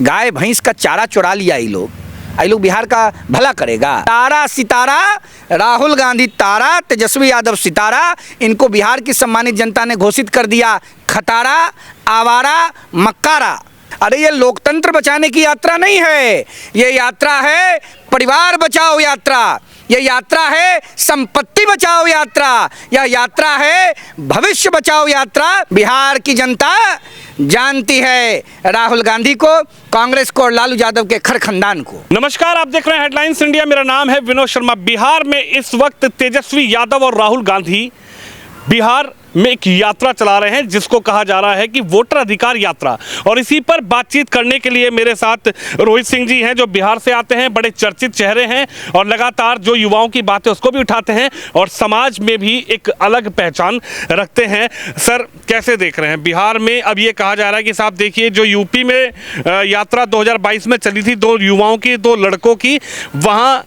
गाय भैंस का चारा चुरा लिया ये लोग बिहार का भला करेगा। तारा सितारा, राहुल गांधी तारा, तेजस्वी यादव सितारा, इनको बिहार की सम्मानित जनता ने घोषित कर दिया खतारा, आवारा, मक्कारा। अरे ये लोकतंत्र बचाने की यात्रा नहीं है, ये यात्रा है परिवार बचाओ यात्रा, ये यात्रा है संपत्ति बचाओ यात्रा, यह यात्रा है भविष्य बचाओ यात्रा। बिहार की जनता जानती है राहुल गांधी को, कांग्रेस को और लालू यादव के खर खानदान को। नमस्कार, आप देख रहे हैं हेडलाइंस इंडिया। मेरा नाम है विनोद शर्मा। बिहार में इस वक्त तेजस्वी यादव और राहुल गांधी बिहार में एक यात्रा चला रहे हैं जिसको कहा जा रहा है कि वोटर अधिकार यात्रा। और इसी पर बातचीत करने के लिए मेरे साथ रोहित सिंह जी हैं जो बिहार से आते हैं, बड़े चर्चित चेहरे हैं और लगातार जो युवाओं की बातें उसको भी उठाते हैं और समाज में भी एक अलग पहचान रखते हैं। सर, कैसे देख रहे हैं बिहार में? अब ये कहा जा रहा है कि साहब देखिए, जो यूपी में यात्रा 2022 में चली थी, दो युवाओं की, दो लड़कों की, वहाँ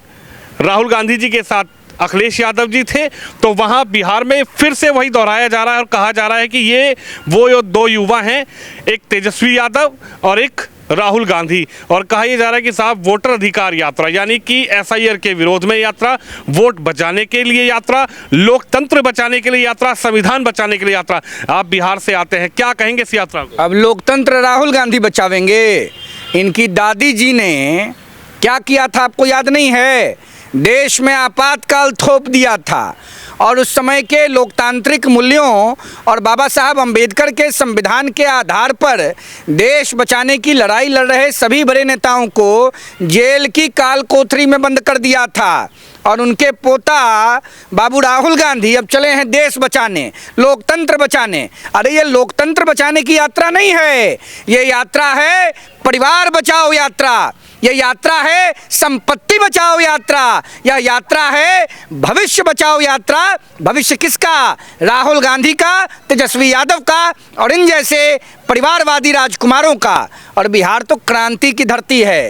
राहुल गांधी जी के साथ अखिलेश यादव जी थे, तो वहाँ बिहार में फिर से वही दोहराया जा रहा है और कहा जा रहा है कि ये वो दो युवा हैं, एक तेजस्वी यादव और एक राहुल गांधी। और कहा यह जा रहा है कि साहब वोटर अधिकार यात्रा, यानी कि एसआईआर के विरोध में यात्रा, वोट बचाने के लिए यात्रा, लोकतंत्र बचाने के लिए यात्रा, संविधान बचाने के लिए यात्रा। आप बिहार से आते हैं, क्या कहेंगे इस यात्रा को? अब लोकतंत्र राहुल गांधी बचावेंगे। इनकी दादी जी ने क्या किया था आपको याद नहीं है? देश में आपातकाल थोप दिया था और उस समय के लोकतांत्रिक मूल्यों और बाबा साहब अंबेडकर के संविधान के आधार पर देश बचाने की लड़ाई लड़ रहे सभी बड़े नेताओं को जेल की काल कोठरी में बंद कर दिया था। और उनके पोता बाबू राहुल गांधी अब चले हैं देश बचाने, लोकतंत्र बचाने। अरे ये लोकतंत्र बचाने की यात्रा नहीं है, ये यात्रा है परिवार बचाओ यात्रा, यह यात्रा है संपत्ति बचाओ यात्रा, यह यात्रा है भविष्य बचाओ यात्रा। भविष्य किसका? राहुल गांधी का, तेजस्वी यादव का और इन जैसे परिवारवादी राजकुमारों का। और बिहार तो क्रांति की धरती है।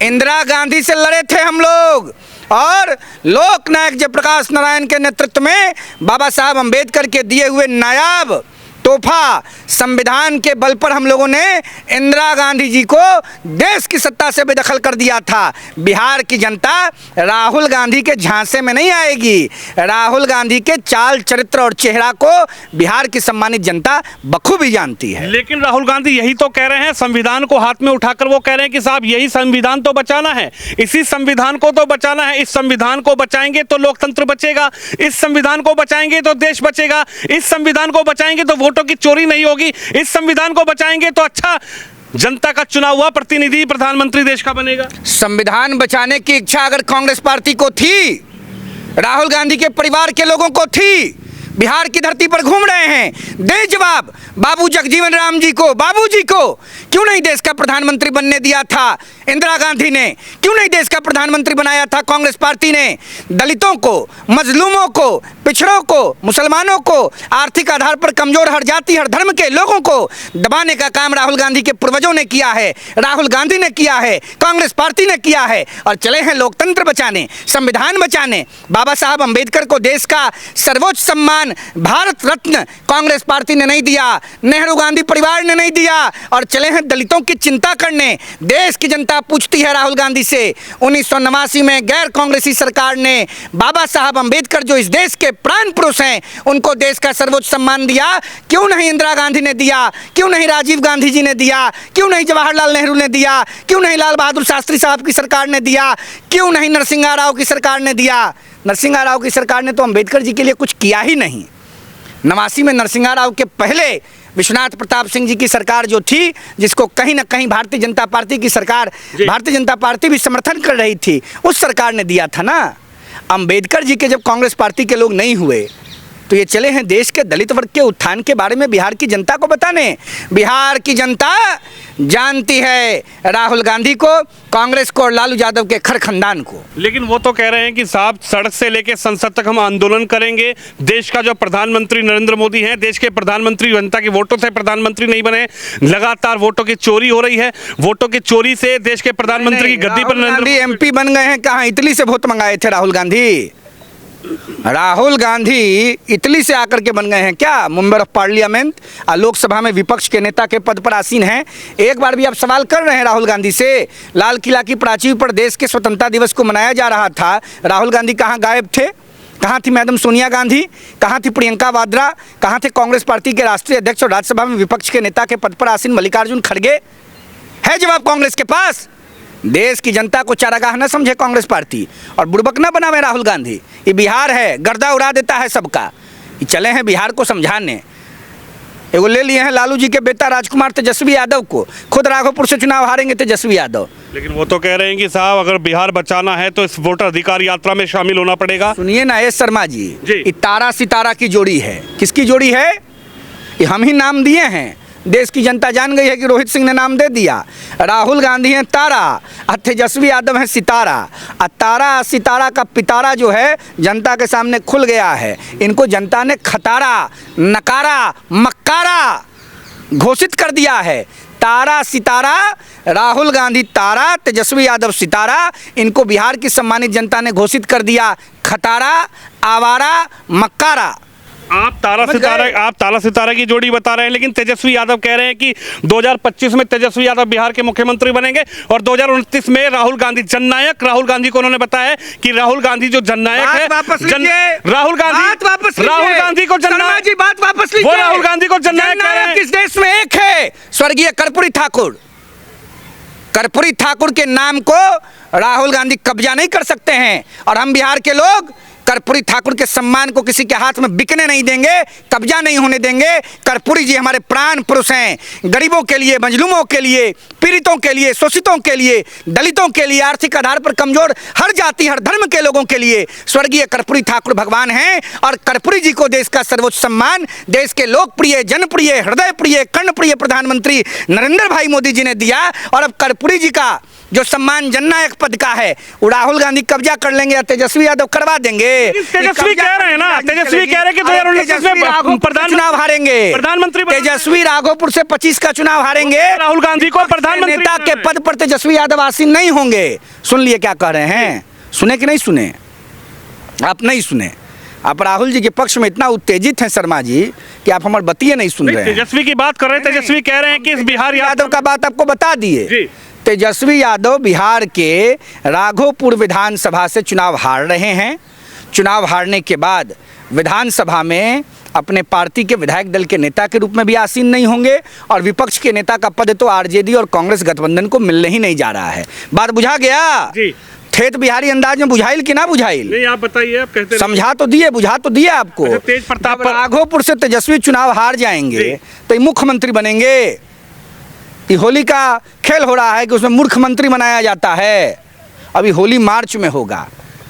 इंदिरा गांधी से लड़े थे हम लोग और लोकनायक जयप्रकाश नारायण के नेतृत्व में बाबा साहब अंबेडकर के दिए हुए नायाब तोहफा संविधान के बल पर हम लोगों ने इंदिरा गांधी जी को देश की सत्ता से बेदखल कर दिया था। बिहार की जनता राहुल गांधी के झांसे में नहीं आएगी। राहुल गांधी के चाल चरित्र और चेहरा को बिहार की सम्मानित जनता बखूबी जानती है। लेकिन राहुल गांधी यही तो कह रहे हैं, संविधान को हाथ में उठाकर वो कह रहे हैं कि साहब यही संविधान तो बचाना है, इसी संविधान को तो बचाना है। इस संविधान को बचाएंगे तो लोकतंत्र बचेगा, इस संविधान को बचाएंगे तो देश बचेगा, इस संविधान को बचाएंगे तो वोटों की चोरी नहीं होगी, इस संविधान को बचाएंगे तो अच्छा जनता का चुना हुआ प्रतिनिधि प्रधानमंत्री देश का बनेगा। संविधान बचाने की इच्छा अगर कांग्रेस पार्टी को थी, राहुल गांधी के परिवार के लोगों को थी, बिहार की धरती पर घूम रहे हैं, दे जवाब बाबू जगजीवन राम जी को, बाबूजी को। क्यों नहीं देश का प्रधानमंत्री बनने दिया था इंदिरा गांधी ने? क्यों नहीं देश का प्रधानमंत्री बनाया था कांग्रेस पार्टी ने? दलितों को, मजलूमों को, पिछड़ों को, मुसलमानों को, आर्थिक आधार पर कमजोर हर जाति हर धर्म के लोगों को दबाने का काम राहुल गांधी के पूर्वजों ने किया है, राहुल गांधी ने किया है, कांग्रेस पार्टी ने किया है। और चले हैं लोकतंत्र बचाने, संविधान बचाने। बाबा साहब अंबेडकर को देश का सर्वोच्च सम्मान भारत रत्न कांग्रेस पार्टी ने नहीं दिया, नेहरू गांधी परिवार ने नहीं दिया और चले हैं दलितों की चिंता करने। देश की जनता पूछती है राहुल गांधी से, 1989 में गैर कांग्रेसी सरकार ने बाबा साहब अंबेडकर जो इस देश के प्राण पुरुष हैं उनको देश का सर्वोच्च सम्मान दिया। क्यों नहीं इंदिरा गांधी ने दिया? क्यों नहीं राजीव गांधी जी ने दिया? क्यों नहीं जवाहरलाल नेहरू ने दिया? क्यों नहीं लाल बहादुर शास्त्री साहब की सरकार ने दिया? क्यों नहीं नरसिंह राव की सरकार ने दिया? नरसिंह राव की सरकार ने तो अंबेडकर जी के लिए कुछ किया ही नहीं। 89 में नरसिंह राव के पहले विश्वनाथ प्रताप सिंह जी की सरकार जो थी, जिसको कहीं ना कहीं भारतीय जनता पार्टी की सरकार, भारतीय जनता पार्टी भी समर्थन कर रही थी, उस सरकार ने दिया था ना। अंबेडकर जी के जब कांग्रेस पार्टी के लोग नहीं हुए तो ये चले हैं देश के दलित वर्ग के उत्थान के बारे में बिहार की जनता को बताने। बिहार की जनता जानती है राहुल गांधी को, कांग्रेस को और लालू यादव के खर खानदान को। लेकिन वो तो कह रहे हैं कि साहब सड़क से लेकर संसद तक हम आंदोलन करेंगे। देश का जो प्रधानमंत्री नरेंद्र मोदी हैं, देश के प्रधानमंत्री जनता के वोटों से प्रधानमंत्री नहीं बने, लगातार वोटों की चोरी हो रही है, वोटों की चोरी से देश के प्रधानमंत्री की गद्दी पर नरेंद्र मोदी एमपी बन गए हैं। कहाँ इटली से वोट मंगाए थे राहुल गांधी? राहुल गांधी इटली से आकर के बन गए हैं क्या मेंबर ऑफ पार्लियामेंट, लोकसभा में विपक्ष के नेता के पद पर आसीन हैं। एक बार भी आप सवाल कर रहे हैं राहुल गांधी से। लाल किला की प्राचीर पर देश के स्वतंत्रता दिवस को मनाया जा रहा था, राहुल गांधी कहाँ गायब थे? कहाँ थी मैडम सोनिया गांधी? कहाँ थी प्रियंका वाड्रा? कहाँ थे कांग्रेस पार्टी के राष्ट्रीय अध्यक्ष और राज्यसभा में विपक्ष के नेता के पद पर आसीन मल्लिकार्जुन खड़गे? है जवाब कांग्रेस के पास। देश की जनता को चारागाह न समझे कांग्रेस पार्टी और बुड़बक न बनावे राहुल गांधी। ये बिहार है, गर्दा उड़ा देता है सबका। ये चले हैं बिहार को समझाने। एगो ले लिए हैं लालू जी के बेटा राजकुमार तेजस्वी यादव को, खुद राघोपुर से चुनाव हारेंगे तेजस्वी यादव। लेकिन वो तो कह रहे हैं कि साहब अगर बिहार बचाना है तो इस वोटर अधिकार यात्रा में शामिल होना पड़ेगा। सुनिए ना एस शर्मा जी, जी। ये तारा सितारा की जोड़ी है। किसकी जोड़ी है? ये हम ही नाम दिए हैं, देश की जनता जान गई है कि रोहित सिंह ने नाम दे दिया। राहुल गांधी हैं तारा और तेजस्वी यादव हैं सितारा। और तारा सितारा का पितारा जो है जनता के सामने खुल गया है। इनको जनता ने खतारा, नकारा, मक्कारा घोषित कर दिया है। तारा सितारा, राहुल गांधी तारा, तेजस्वी यादव सितारा। इनको बिहार की सम्मानित जनता ने घोषित कर दिया खतारा, आवारा, मक्कारा। आप तारा सितारा की जोड़ी बता रहे हैं, लेकिन तेजस्वी यादव कह रहे हैं कि 2025 में तेजस्वी यादव बिहार के मुख्यमंत्री बनेंगे और 2029 में राहुल गांधी जननायक। राहुल गांधी को उन्होंने बताया है कि राहुल गांधी जो जननायक है, राहुल गांधी को जननायक जी, बात वापस लीजिए। वो राहुल गांधी को जननायक किस देश में एक है? स्वर्गीय कर्पूरी ठाकुर। कर्पूरी ठाकुर के नाम को राहुल गांधी कब्जा नहीं कर सकते हैं और हम बिहार के लोग कर्पूरी ठाकुर के सम्मान को किसी के हाथ में बिकने नहीं देंगे, कब्जा नहीं होने देंगे। कर्पूरी जी हमारे प्राण पुरुष हैं, गरीबों के लिए, मजलूमों के लिए, पीड़ितों के लिए, शोषितों के लिए, दलितों के लिए, आर्थिक आधार पर कमजोर हर जाति हर धर्म के लोगों के लिए स्वर्गीय कर्पूरी ठाकुर भगवान हैं। और कर्पूरी जी को देश का सर्वोच्च सम्मान देश के लोकप्रिय, जनप्रिय, हृदय प्रिय, कर्णप्रिय प्रधानमंत्री नरेंद्र भाई मोदी जी ने दिया। और अब कर्पूरी जी का जो सम्मान जननायक पद का है वो राहुल गांधी कब्जा कर लेंगे या तेजस्वी यादव करवा देंगे। तेजस्वी कह रहे हैं ना, तेजस्वी कह रहे हैं कि 2029 में चुनाव हारेंगे, प्रधानमंत्री तेजस्वी राघोपुर से 25 का चुनाव हारेंगे, राहुल गांधी को प्रधानमंत्री नेता के पद पर तेजस्वी यादव आसीन नहीं होंगे। सुन लिए क्या कह रहे हैं? सुने कि नहीं सुने? आप नहीं सुने। आप राहुल जी के पक्ष में इतना उत्तेजित हैं शर्मा जी कि आप हमारे बतिए नहीं सुन रहे हैं। तेजस्वी की बात कर रहे हैं, तेजस्वी कह रहे हैं कि इस बिहार यादव का बात आपको बता दिए। तेजस्वी यादव बिहार के राघोपुर विधानसभा से चुनाव हार रहे हैं। चुनाव हारने के बाद विधानसभा में अपने पार्टी के विधायक दल के नेता के रूप में भी आसीन नहीं होंगे और विपक्ष के नेता का पद तो आरजेडी और कांग्रेस गठबंधन को मिलने ही नहीं जा रहा है। बात बुझा गया? जी। ठेठ बिहारी अंदाज में बुझाइल कि ना बुझाइल? नहीं, आप बताइए। आप कहते समझा तो दिए, बुझा तो दिए आपको। तेज प्रताप पर राघोपुर से तेजस्वी चुनाव हार जाएंगे तो ये मुख्यमंत्री बनेंगे। ये होली का खेल हो रहा है कि उसमें मूर्ख मंत्री बनाया जाता है। अभी होली मार्च में होगा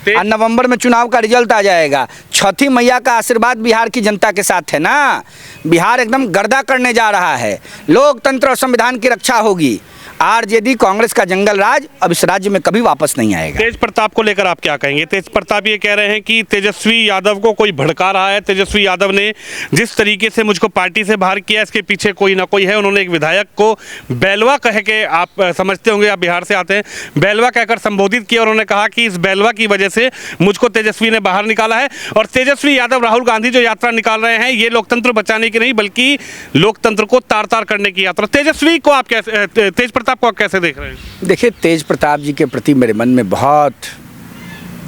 और नवंबर में चुनाव का रिजल्ट आ जाएगा। छठी मैया का आशीर्वाद बिहार की जनता के साथ है ना। बिहार एकदम गर्दा करने जा रहा है। लोकतंत्र और संविधान की रक्षा होगी। आरजेडी कांग्रेस का जंगल राज अब इस राज्य में कभी वापस नहीं आएगा। तेज प्रताप को लेकर आप क्या कहेंगे? तेज प्रताप ये कह रहे हैं कि तेजस्वी यादव को कोई भड़का रहा है। तेजस्वी यादव ने जिस तरीके से मुझको पार्टी से बाहर किया, इसके पीछे कोई ना कोई है। उन्होंने एक विधायक को बैलवा कह के, आप समझते होंगे, आप बिहार से आते हैं, बैलवा कहकर संबोधित किया। उन्होंने कहा कि इस बैलवा की वजह से मुझको तेजस्वी ने बाहर निकाला है। और तेजस्वी यादव, राहुल गांधी जो यात्रा निकाल रहे हैं, ये लोकतंत्र बचाने की नहीं बल्कि लोकतंत्र को तार तार करने की यात्रा। तेजस्वी को आप कैसे, तेज प्रताप को आप कैसे देख रहे हैं? देखिए, तेज प्रताप जी के प्रति मेरे मन में बहुत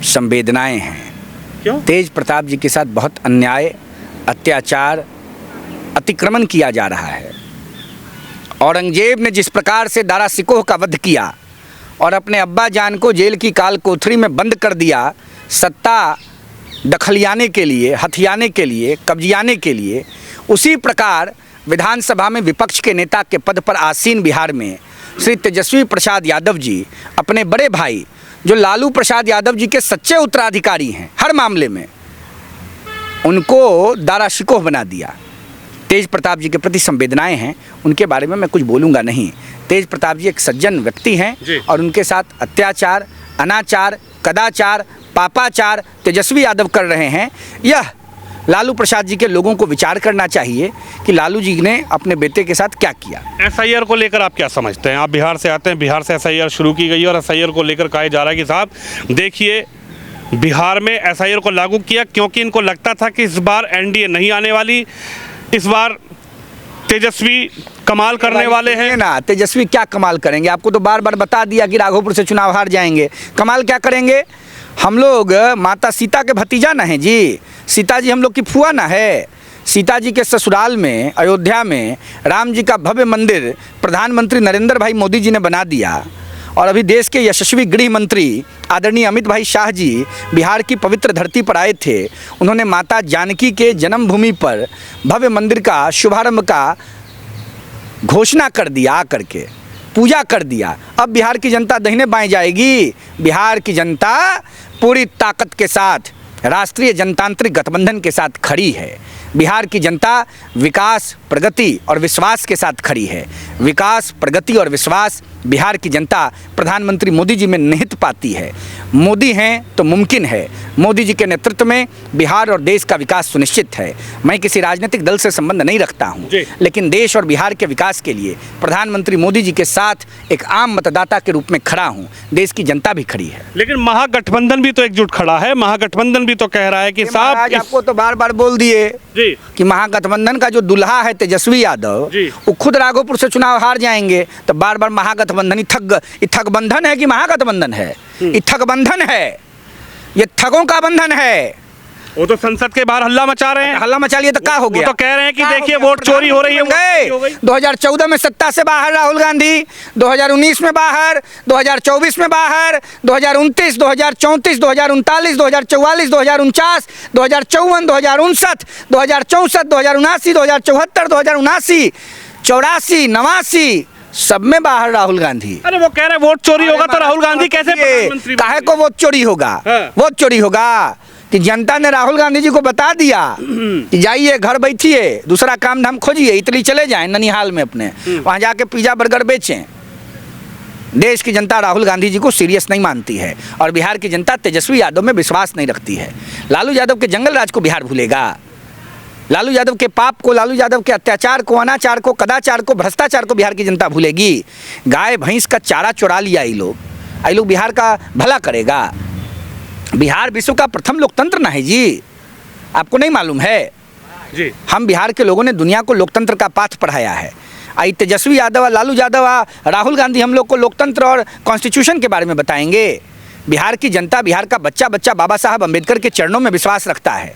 संवेदनाएं हैं। क्यों? तेज प्रताप जी के साथ बहुत अन्याय, अत्याचार, अतिक्रमण किया जा रहा है। औरंगजेब ने जिस प्रकार से दारा सिकोह का वध किया और अपने अब्बा जान को जेल की काल कोठरी में बंद कर दिया, सत्ता दखलियाने के लिए, हथियाने के लिए, कब्जियाने के लिए, उसी प्रकार विधानसभा में विपक्ष के नेता के पद पर आसीन बिहार में श्री तेजस्वी प्रसाद यादव जी अपने बड़े भाई जो लालू प्रसाद यादव जी के सच्चे उत्तराधिकारी हैं हर मामले में, उनको दारा शिकोह बना दिया। तेज प्रताप जी के प्रति संवेदनाएं हैं, उनके बारे में मैं कुछ बोलूँगा नहीं। तेज प्रताप जी एक सज्जन व्यक्ति हैं और उनके साथ अत्याचार, अनाचार, कदाचार, पापाचार तेजस्वी यादव कर रहे हैं। यह लालू प्रसाद जी के लोगों को विचार करना चाहिए कि लालू जी ने अपने बेटे के साथ क्या किया। एसआईआर को लेकर आप क्या समझते हैं? आप बिहार से आते हैं, बिहार से एसआईआर शुरू की गई और एसआईआर को लेकर कहा जा रहा है कि साहब देखिए, बिहार में एसआईआर को लागू किया क्योंकि इनको लगता था कि इस बार एनडीए नहीं आने वाली, इस बार तेजस्वी कमाल करने वाले हैं ना। तेजस्वी क्या कमाल करेंगे? आपको तो बार बार बता दिया कि राघोपुर से चुनाव हार जाएंगे। कमाल क्या करेंगे? हम लोग माता सीता के भतीजा ना हैं जी, सीता जी हम लोग की फुआ ना है। सीता जी के ससुराल में अयोध्या में राम जी का भव्य मंदिर प्रधानमंत्री नरेंद्र भाई मोदी जी ने बना दिया, और अभी देश के यशस्वी गृह मंत्री आदरणीय अमित भाई शाह जी बिहार की पवित्र धरती पर आए थे। उन्होंने माता जानकी के जन्मभूमि पर भव्य मंदिर का शुभारंभ का घोषणा कर दिया, आकर के पूजा कर दिया। अब बिहार की जनता दाहिने बाएं जाएगी। बिहार की जनता पूरी ताकत के साथ राष्ट्रीय जनतांत्रिक गठबंधन के साथ खड़ी है। बिहार की जनता विकास, प्रगति और विश्वास के साथ खड़ी है। विकास, प्रगति और विश्वास बिहार की जनता प्रधानमंत्री मोदी जी में निहित पाती है। मोदी हैं तो मुमकिन है। मोदी जी के नेतृत्व में बिहार और देश का विकास सुनिश्चित है। मैं किसी राजनीतिक दल से संबंध नहीं रखता हूं, लेकिन देश और बिहार के विकास के लिए प्रधानमंत्री मोदी जी के साथ एक आम मतदाता के रूप में खड़ा हूं। देश की जनता भी खड़ी है। लेकिन महागठबंधन भी तो एकजुट खड़ा है। महागठबंधन भी तो कह रहा है कि साहब, आपको तो बार बार बोल दिए कि महागठबंधन का जो दुल्हा है तेजस्वी यादव, वो खुद राघोपुर से चुनाव हार जाएंगे। तो बार बार महागठबंधन, ठगबंधन है कि महागठबंधन है? ये ठगबंधन है, ये ठगों का बंधन है। वो तो संसद के बाहर हल्ला मचा रहे हैं। हल्ला मचा लिया तो क्या हो गया? वो तो कह रहे हैं कि देखिए वोट चोरी हो रही है। 2014 में सत्ता से बाहर राहुल गांधी, 2019 में बाहर, 2024 में बाहर, 2029, 2034, 2039, 2044, 2049, 2054, 2059, 2064, 2079, 2074, 2079, 84, 89 सब में बाहर राहुल गांधी। अरे वो कह रहे हैं वोट चोरी होगा तो राहुल गांधी कैसे प्रधानमंत्री? काहे को वोट चोरी होगा? वोट चोरी होगा कि जनता ने राहुल गांधी जी को बता दिया कि जाइए घर बैठिए, दूसरा काम धाम खोजिए, इटली चले जाएं ननिहाल में अपने, वहां जाके पिज्जा बर्गर बेचें। देश की जनता राहुल गांधी जी को सीरियस नहीं मानती है, और बिहार की जनता तेजस्वी यादव में विश्वास नहीं रखती है। लालू यादव के जंगल राज को बिहार भूलेगा। लालू यादव के पाप को, लालू यादव के अत्याचार को, अनाचार को, कदाचार को, भ्रष्टाचार को बिहार की जनता भूलेगी। गाय भैंस का चारा चुरा लिया ये लोग बिहार का भला करेगा। बिहार विश्व का प्रथम लोकतंत्र ना है जी, आपको नहीं मालूम है जी? हम बिहार के लोगों ने दुनिया को लोकतंत्र का पाठ पढ़ाया है। आई तेजस्वी यादव, लालू यादव, राहुल गांधी हम लोग को लोकतंत्र और कॉन्स्टिट्यूशन के बारे में बताएंगे। बिहार की जनता, बिहार का बच्चा बच्चा बाबा साहब अम्बेडकर के चरणों में विश्वास रखता है।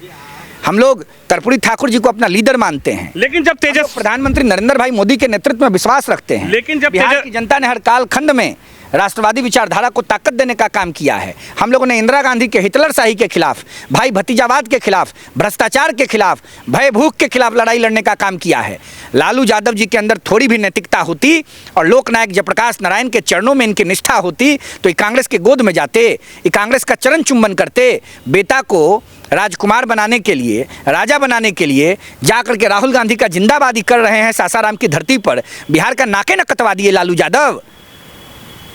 हम लोग कर्पूरी ठाकुर जी को अपना लीडर मानते हैं। लेकिन जब प्रधानमंत्री नरेंद्र भाई मोदी के नेतृत्व में विश्वास रखते हैं। लेकिन जब बिहार की जनता ने हर कालखंड में राष्ट्रवादी विचारधारा को ताकत देने का काम किया है। हम लोगों ने इंदिरा गांधी के हिटलरशाही के खिलाफ, भाई भतीजावाद के खिलाफ, भ्रष्टाचार के खिलाफ, भय भूख के खिलाफ लड़ाई लड़ने का काम किया है। लालू यादव जी के अंदर थोड़ी भी नैतिकता होती और लोकनायक जयप्रकाश नारायण के चरणों में इनकी निष्ठा होती तो ये कांग्रेस के गोद में जाते, ये कांग्रेस का चरण चुंबन करते। बेटा को राजकुमार बनाने के लिए, राजा बनाने के लिए जाकर के राहुल गांधी का जिंदाबादी कर रहे हैं सासाराम की धरती पर। बिहार का नाके न कटवा दिए लालू यादव।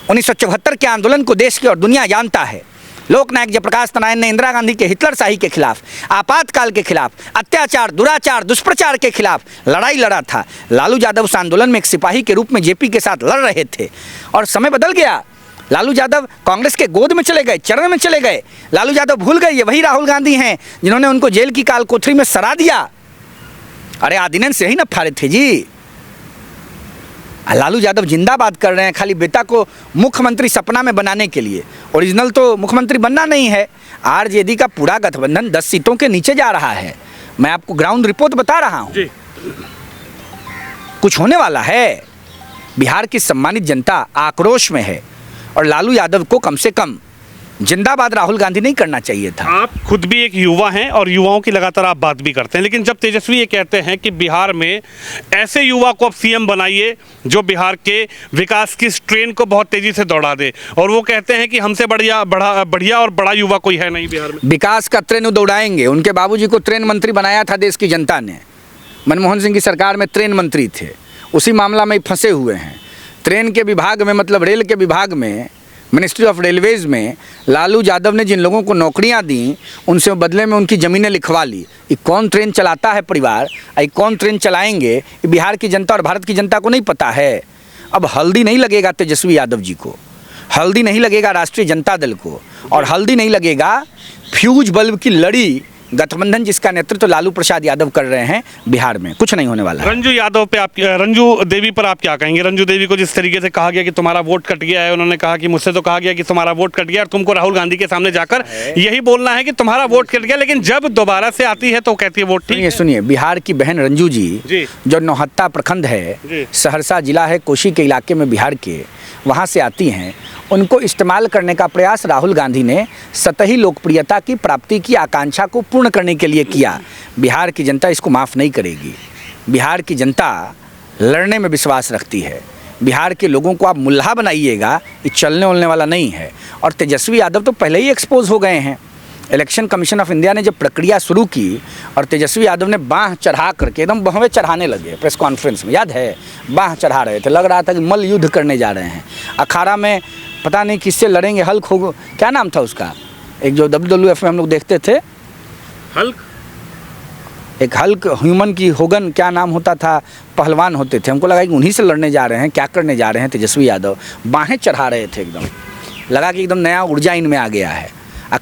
1974 के आंदोलन को देश की और दुनिया जानता है। लोकनायक जयप्रकाश नारायण ने इंदिरा गांधी के हिटलरशाही के खिलाफ, आपातकाल के खिलाफ, अत्याचार, दुराचार, दुष्प्रचार के खिलाफ लड़ाई लड़ा था। लालू यादव उस आंदोलन में एक सिपाही के रूप में जेपी के साथ लड़ रहे थे, और समय बदल गया। लालू यादव कांग्रेस के गोद में चले गए, चरण में चले गए। लालू यादव भूल गए ये वही राहुल गांधी हैं जिन्होंने उनको जेल की काल कोठरी में सरा दिया। अरे आदिनन से ही न फाड़े थे जी। लालू यादव जिंदाबाद कर रहे हैं खाली बेटा को मुख्यमंत्री सपना में बनाने के लिए। ओरिजिनल तो मुख्यमंत्री बनना नहीं है। आरजेडी का पूरा गठबंधन 10 सीटों के नीचे जा रहा है। मैं आपको ग्राउंड रिपोर्ट बता रहा हूं। कुछ होने वाला है। बिहार की सम्मानित जनता आक्रोश में है, और लालू यादव को कम से कम जिंदाबाद राहुल गांधी नहीं करना चाहिए था। आप खुद भी एक युवा हैं और युवाओं की लगातार आप बात भी करते हैं, लेकिन जब तेजस्वी ये कहते हैं कि बिहार में ऐसे युवा को अब सीएम बनाइए जो बिहार के विकास की इस ट्रेन को बहुत तेजी से दौड़ा दे, और वो कहते हैं कि हमसे बढ़िया और बड़ा युवा कोई है नहीं बिहार में। विकास का ट्रेन दौड़ाएंगे। उनके बाबूजी को ट्रेन मंत्री बनाया था देश की जनता ने। मनमोहन सिंह की सरकार में ट्रेन मंत्री थे, उसी मामला में फंसे हुए हैं। ट्रेन के विभाग में, मतलब रेल के विभाग में, मिनिस्ट्री ऑफ रेलवेज में लालू यादव ने जिन लोगों को नौकरियां दी उनसे बदले में उनकी ज़मीनें लिखवा ली। ये कौन ट्रेन चलाता है परिवार, ये कौन ट्रेन चलाएंगे, ये बिहार की जनता और भारत की जनता को नहीं पता है। अब हल्दी नहीं लगेगा तेजस्वी यादव जी को। हल्दी नहीं लगेगा राष्ट्रीय जनता दल को, और हल्दी नहीं लगेगा फ्यूज बल्ब की लड़ी गठबंधन जिसका नेतृत्व लालू प्रसाद यादव कर रहे हैं बिहार में। कुछ नहीं होने वाला है। रंजू देवी पर आप क्या कहेंगे? रंजू देवी को जिस तरीके से कहा गया कि तुम्हारा वोट कट गया है, उन्होंने कहा कि मुझसे तो कहा गया कि तुम्हारा वोट कट गया और तुमको राहुल गांधी के सामने जाकर यही बोलना है कि तुम्हारा वोट कट गया, लेकिन जब दोबारा से आती है तो कहती है वोट ठीक है। सुनिए, बिहार की बहन रंजू जी जो नौहत्ता प्रखंड है, सहरसा जिला है, कोशी के इलाके में बिहार के, वहाँ से आती हैं, उनको इस्तेमाल करने का प्रयास राहुल गांधी ने सतही लोकप्रियता की प्राप्ति की आकांक्षा को पूर्ण करने के लिए किया। बिहार की जनता इसको माफ़ नहीं करेगी। बिहार की जनता लड़ने में विश्वास रखती है। बिहार के लोगों को आप मुल्हा बनाइएगा, ये चलने उलने वाला नहीं है। और तेजस्वी यादव तो पहले ही एक्सपोज हो गए हैं। इलेक्शन कमीशन ऑफ इंडिया ने जब प्रक्रिया शुरू की और तेजस्वी यादव ने बाँह चढ़ा करके एकदम बहवे चढ़ाने लगे प्रेस कॉन्फ्रेंस में, याद है, बाँह चढ़ा रहे थे, लग रहा था कि मल्ल युद्ध करने जा रहे हैं। अखाड़ा में पता नहीं किससे लड़ेंगे, हल्क हो, क्या नाम था उसका, एक जो WWF में हम लोग देखते थे, एक हल्क ह्यूमन की होगन क्या नाम होता था, पहलवान होते थे। हमको लगा कि उन्हीं से लड़ने जा रहे हैं, क्या करने जा रहे हैं तेजस्वी यादव। बाहें चढ़ा रहे थे, एकदम लगा कि एकदम नया ऊर्जा इनमें आ गया है।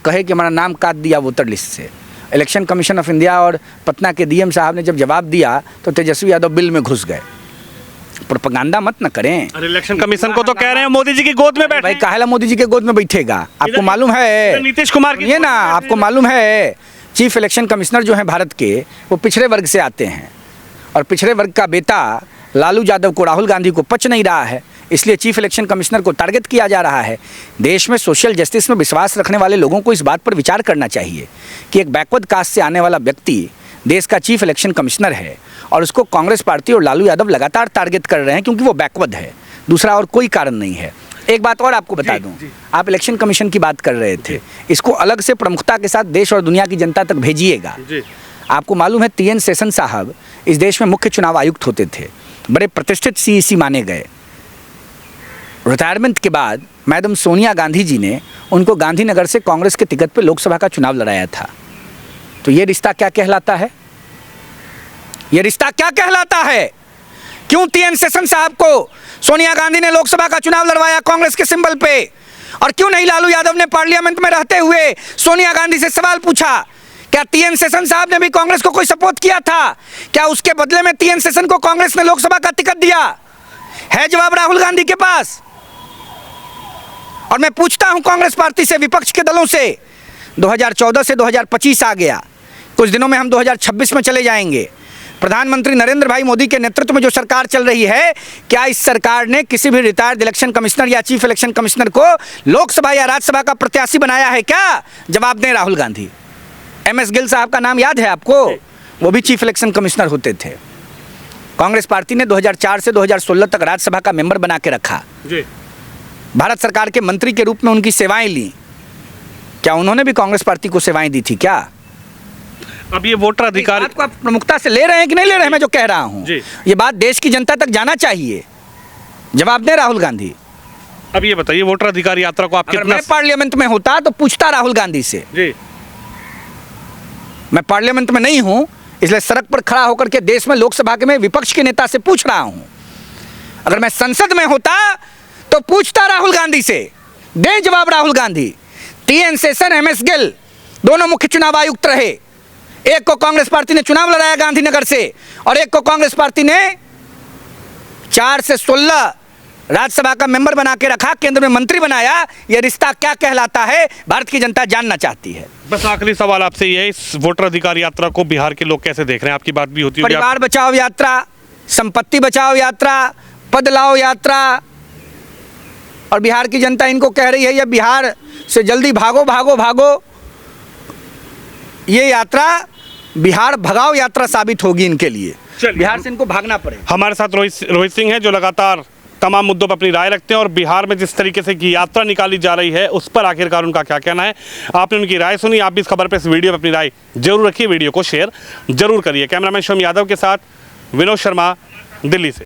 कहे कि हमारा नाम काट दिया वोटर लिस्ट से। इलेक्शन कमीशन ऑफ इंडिया और पटना के DM साहब ने जब जवाब दिया तो तेजस्वी यादव बिल में घुस गए। प्रोपेगेंडा मत न करें। इलेक्शन कमीशन को तो कह रहे हैं मोदी जी की गोद में बैठे। भाई काहेला मोदी जी के गोद में बैठेगा? आपको मालूम है नीतीश कुमार की, ये ना, आपको मालूम है चीफ इलेक्शन कमिश्नर जो हैं भारत के, वो पिछड़े वर्ग से आते हैं, और पिछड़े वर्ग का बेटा लालू यादव को राहुल गांधी को पच नहीं रहा है, इसलिए चीफ इलेक्शन कमिश्नर को टारगेट किया जा रहा है। देश में सोशल जस्टिस में विश्वास रखने वाले लोगों को इस बात पर विचार करना चाहिए कि एक बैकवर्ड कास्ट से आने वाला व्यक्ति देश का चीफ इलेक्शन कमिश्नर है, और उसको कांग्रेस पार्टी और लालू यादव लगातार टारगेट कर रहे हैं क्योंकि वो बैकवर्ड है। दूसरा और कोई कारण नहीं है। एक बात और आपको बता दूं, आप इलेक्शन कमीशन की बात कर रहे थे, इसको अलग से प्रमुखता के साथ देश और दुनिया की जनता तक भेजिएगा। आपको मालूम है TN सेशन साहब इस देश में मुख्य चुनाव आयुक्त होते थे, बड़े प्रतिष्ठित CEC माने गए। रिटायरमेंट के बाद मैडम सोनिया गांधी जी ने उनको गांधीनगर से कांग्रेस के टिकट पर लोकसभा का चुनाव लड़ाया था। तो ये रिश्ता क्या कहलाता है? ये रिश्ता क्या कहलाता है? क्यों TN सेशन साहब को सोनिया गांधी ने लोकसभा का चुनाव लड़वाया कांग्रेस के सिंबल पे, और क्यों नहीं लालू यादव ने पार्लियामेंट में रहते हुए सोनिया गांधी से सवाल पूछा? क्या TN सेशन साहब ने भी कांग्रेस को कोई सपोर्ट किया था? क्या उसके बदले में TN सेशन को कांग्रेस ने लोकसभा का टिकट दिया? है जवाब राहुल गांधी के पास। और मैं पूछता हूं कांग्रेस पार्टी से, विपक्ष के दलों से, 2014 से 2025 आ गया, कुछ दिनों में हम 2026 में चले जाएंगे। प्रधानमंत्री नरेंद्र भाई मोदी के नेतृत्व में जो सरकार चल रही है, क्या इस सरकार ने किसी भी रिटायर्ड इलेक्शन कमिश्नर या चीफ इलेक्शन कमिश्नर को लोकसभा या राज्यसभा का प्रत्याशी बनाया है क्या? जवाब दें राहुल गांधी। MS गिल साहब का नाम याद है आपको? वो भी चीफ इलेक्शन कमिश्नर होते थे। कांग्रेस पार्टी ने 2004 से 2016 तक राज्यसभा का मेंबर बना के रखा। भारत सरकार के मंत्री के रूप में उनकी सेवाएं ली। क्या उन्होंने भी कांग्रेस पार्टी को सेवाएं दी थी क्या? अब ये वोटर अधिकार बात को आप प्रमुखता से ले रहे हैं कि नहीं ले रहे हैं? मैं जो कह रहा हूं, ये बात देश की जनता तक जाना चाहिए। जवाब दें राहुल गांधी। अब ये बताइए, वोटर अधिकार यात्रा को आप अगर मैं पार्लियामेंट में होता तो पूछता राहुल गांधी से। मैं पार्लियामेंट में नहीं हूं, इसलिए सड़क पर खड़ा होकर के देश में लोकसभा के में विपक्ष के नेता से पूछ रहा हूं। अगर मैं संसद में होता तो पूछता राहुल गांधी से। दें जवाब Rahul Gandhi. TN session, MS Gill दोनों मुख्य चुनाव आयुक्त रहे। एक को कांग्रेस पार्टी ने चुनाव लड़ाया गांधीनगर से, और एक को कांग्रेस पार्टी ने 4 से 16 राज्यसभा का मेंबर बना के रखा, केंद्र में मंत्री बनाया। यह रिश्ता क्या कहलाता है, भारत की जनता जानना चाहती है। बस आखिरी सवाल आपसे ये है, इस वोटर अधिकार यात्रा को बिहार के लोग कैसे देख रहे हैं? आपकी बात भी होती है, परिवार बचाओ यात्रा, संपत्ति बचाओ यात्रा, पद लाओ यात्रा, और बिहार की जनता इनको कह रही है ये बिहार से जल्दी भागो भागो भागो। ये यात्रा बिहार भगाओ यात्रा साबित होगी इनके लिए। बिहार से इनको भागना पड़ेगा। हमारे साथ रोहित सिंह हैं, जो लगातार तमाम मुद्दों पर अपनी राय रखते हैं, और बिहार में जिस तरीके से की यात्रा निकाली जा रही है उस पर आखिरकार उनका क्या कहना है। आपने उनकी राय सुनी, आप भी इस खबर पर, इस वीडियो पर अपनी राय जरूर रखिए, वीडियो को शेयर जरूर करिए। कैमरामैन शिवम यादव के साथ विनोद शर्मा, दिल्ली से।